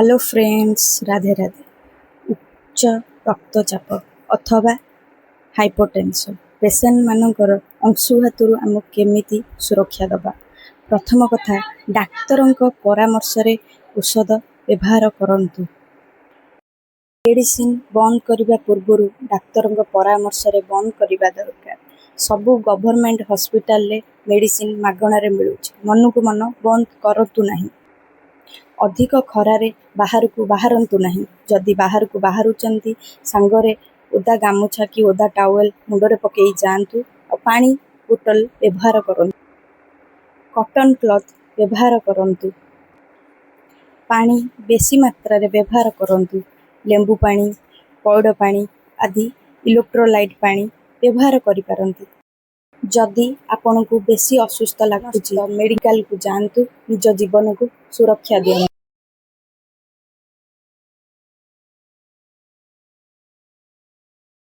Hello friends, Radhe Radhe. उच्च रक्तचाप अथवा हाइपोटेंशन पेसेंट मानकर अंशुघातु आमको केमिति सुरक्षा दबा। प्रथम कथा, डाक्तरंक परामर्श रे औषध व्यवहार करंतु। मेडिसिन बंद करने पूर्व डाक्तरंक परामर्श रे बंद करने दरकार। सबु गवर्नमेंट हॉस्पिटल ले मेडिसिन मागणारे मिलुछि, मनकु मन बंद करतु नहीं। अधिक खरारे बाहर को बाहरंतु नहीं। जदि बाहर को बाहरुचंती सांगरे ओदा गामुछा कि ओदा टावेल मुंडरे पकई जांतु और पानी बोतल व्यवहार करंतु। कॉटन क्लॉथ व्यवहार करंतु। पानी बेसी मात्रा रे व्यवहार करंतु। लेंबू पानी, पौड़ पानी आदि इलेक्ट्रोलाइट पानी व्यवहार करि पारंतु। जदि आपन को बेसी असुस्थ लागुछि मेडिकल को जांतु, निज जीवन को सुरक्षा दियंतु।